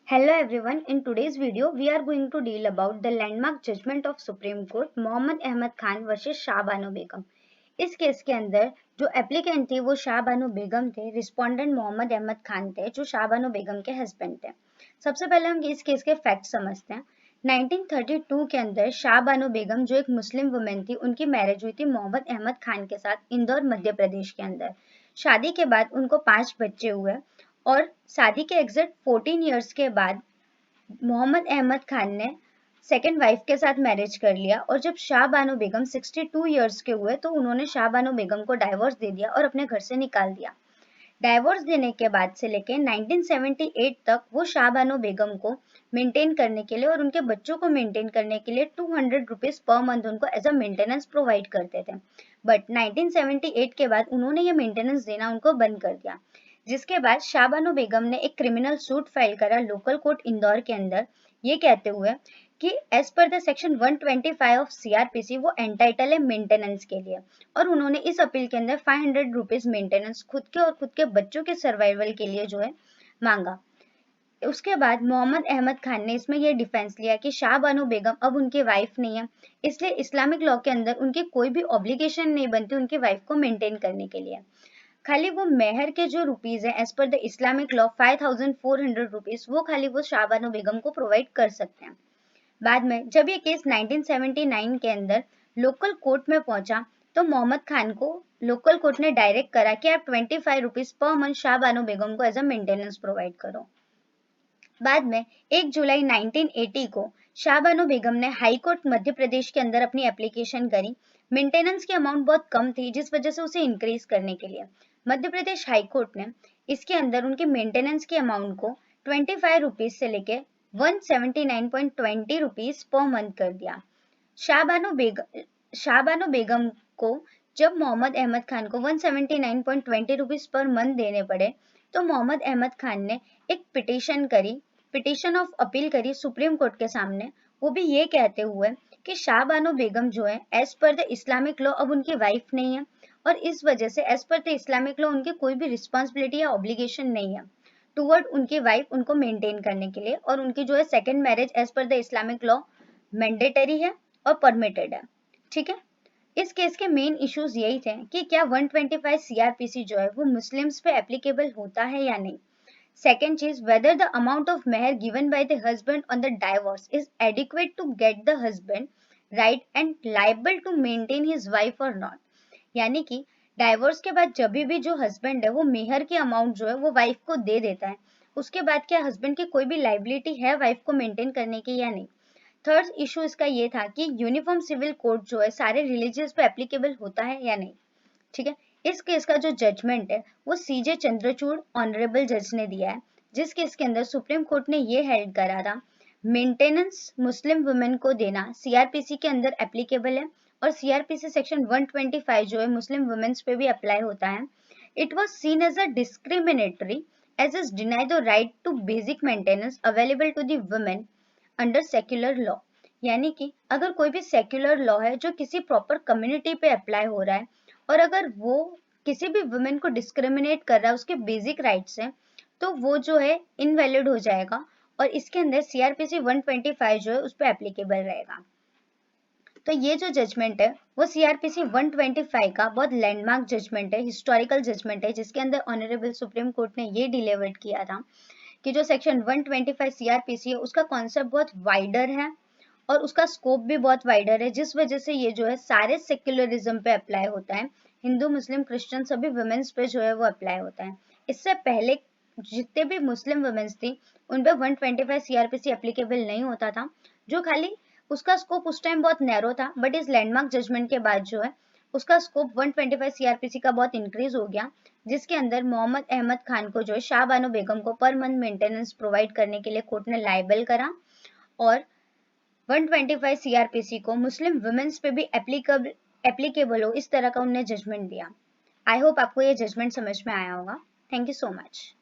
Hello everyone, in today's video we are going to deal about the landmark judgment of Supreme Court Mohammad Ahmad Khan versus Shah Bano Begum. इस case के अंदर जो applicant थी वो शाह बानो बेगम थे, रिस्पोंडेंट मोहम्मद अहमद खान थे जो शाह बानो बेगम के हस्बैंड थे। सबसे पहले हम इस केस के फैक्ट समझते हैं। 1932 के अंदर शाह बानो बेगम जो एक मुस्लिम वुमेन थी, उनकी मैरिज हुई थी मोहम्मद अहमद खान के साथ इंदौर मध्य प्रदेश के अंदर। शादी के बाद उनको 5 बच्चे हुए और शादी के एग्जैक्ट 14 ईयर्स के बाद मोहम्मद अहमद खान ने सेकेंड वाइफ के साथ मैरिज कर लिया और जब शाह बानो बेगम 62 ईयर्स के हुए तो उन्होंने शाह बानो बेगम को डाइवोर्स दे दिया और अपने घर से निकाल दिया। डाइवोर्स देने के बाद से लेके 1978 तक वो शाह बानो बेगम को मेंटेन करने के लिए और उनके बच्चों को मेंटेन करने के लिए 200 रुपीज पर मंथ उनको एज अ मेंटेनेंस प्रोवाइड करते थे। बट 1978 के बाद उन्होंने ये मेंटेनेंस देना उनको बंद कर दिया, जिसके बाद शाह बानो बेगम ने एक क्रिमिनल सूट फाइल करा लोकल कोर्ट इंदौर के अंदर, ये कहते हुए कि as per the section 125 of CrPC वो एंटाइटल है मेंटेनेंस के लिए, और उन्होंने इस अपील के अंदर 500 रुपीज मेंटेनेंस खुद के और खुद के बच्चों के सर्वाइवल के लिए जो है मांगा। उसके बाद मोहम्मद अहमद खान ने इसमें यह डिफेंस लिया कि शाह बानो बेगम अब उनकी वाइफ नहीं है, इसलिए इस्लामिक लॉ के अंदर उनकी कोई भी ऑब्लिगेशन नहीं बनती उनकी वाइफ को मेंटेन करने के लिए। खाली वो मेहर के जो रुपीज है as per the Islamic law 5400 rupees वो खाली वो शाह बानो बेगम को प्रोवाइड कर सकते हैं। बाद में जब ये केस 1979 के अंदर लोकल कोर्ट में पहुंचा तो मोहम्मद खान को लोकल कोर्ट ने डायरेक्ट करा कि आप 25 rupees per month Shah Bano बेगम को एज अ मेंटेनेंस प्रोवाइड करो। बाद में 1 जुलाई 1980 को शाह बानो बेगम ने हाई कोर्ट मध्य प्रदेश के अंदर अपनी एप्लीकेशन करी। मेंटेनेंस की अमाउंट बहुत कम थी जिस वजह से उसे इंक्रीज करने के लिए मध्य प्रदेश हाई कोर्ट ने इसके अंदर उनके मेंटेनेंस की अमाउंट को 25 रुपीज से लेके 179.20 रुपीज पर मंथ कर दिया। शाह बानो बेगम को जब मोहम्मद अहमद खान को 179.20 रुपीज पर मंथ देने पड़े तो मोहम्मद अहमद खान ने एक पिटीशन ऑफ अपील करी सुप्रीम कोर्ट के सामने, वो भी ये कहते हुए कि शाह बानो बेगम जो है as per the Islamic law अब उनकी वाइफ नहीं है और इस वजह से as per the Islamic law उनकी कोई भी रिस्पॉन्सिबिलिटी या ऑब्लिगेशन नहीं है टूवर्ड उनकी वाइफ उनको मेंटेन करने के लिए, और उनकी जो है second marriage as per the Islamic law mandatory है और परमिटेड है। ठीक है, इस केस के मेन इश्यूज यही थे कि क्या 125 सीआरपीसी जो है वो मुस्लिम्स पे एप्लीकेबल होता है या नहीं। सेकेंड चीज, whether the amount of meher given by the husband on the divorce is adequate to get the husband right and liable to maintain his wife or not। यानी कि डाइवोर्स के बाद जब भी जो हस्बैंड है वो मेहर की अमाउंट जो है वो वाइफ को दे देता है, उसके बाद क्या हस्बैंड की कोई भी लाइबिलिटी है वाइफ को मेंटेन करने की या नहीं। थर्ड इशू इसका ये था कि यूनिफॉर्म सिविल कोड जो है सारे रिलीजियस पे एप्लीकेबल होता है या नहीं। ठीक है, इस केस का जो जजमेंट है वो सीजे चंद्रचूड़ ऑनरेबल जज ने दिया है, जिस केस के अंदर सुप्रीम कोर्ट ने ये हेल्ड करा था मेंटेनेंस मुस्लिम वुमेन को देना सीआरपीसी के अंदर एप्लीकेबल है और सीआरपीसी सेक्शन 125 जो है मुस्लिम वुमेन्स पे भी अप्लाई होता है। It was seen as a discriminatory as is deny the right to basic maintenance available to the women under secular law. यानी कि अगर कोई भी सेक्युलर लॉ है जो किसी प्रॉपर कम्युनिटी पे अप्लाई हो रहा है और अगर वो किसी भी वुमेन को डिस्क्रिमिनेट कर रहा है उसके बेसिक राइट्स हैं, तो वो जो है इनवैलिड हो जाएगा और इसके अंदर सीआरपीसी 125 जो है उस पर एप्लीकेबल रहेगा। तो ये जो जजमेंट है वो सीआरपीसी 125 का बहुत लैंडमार्क जजमेंट है, हिस्टोरिकल जजमेंट है, जिसके अंदर ऑनरेबल सुप्रीम कोर्ट ने ये डिलीवर्ड किया था कि जो सेक्शन 125 सीआरपीसी है उसका कॉन्सेप्ट बहुत वाइडर है और उसका स्कोप भी बहुत वाइडर है, जिस वजह से ये जो है सारे सेक्युलरिज्म पे अप्लाई होता है, हिंदू मुस्लिम क्रिश्चियन सभी वुमेन्स पे जो है वो अप्लाई होता है। इससे पहले जितने भी मुस्लिम वुमेन्स थी उन पे 125 सीआरपीसी एप्लीकेबल नहीं होता था, जो खाली उसका स्कोप उस टाइम बहुत नैरो था, बट इस लैंडमार्क जजमेंट के बाद जो है उसका स्कोप 125 सीआरपीसी का बहुत इंक्रीज हो गया, जिसके अंदर मोहम्मद अहमद खान को जो है शाह बानो बेगम को पर मंथ मेंटेनेंस प्रोवाइड करने के लिए कोर्ट ने लाइबल करा और 125 सीआरपीसी को मुस्लिम वुमेन्स पे भी एप्लीकेबल हो इस तरह का उन्हें जजमेंट दिया। आई होप आपको ये जजमेंट समझ में आया होगा। Thank you so much.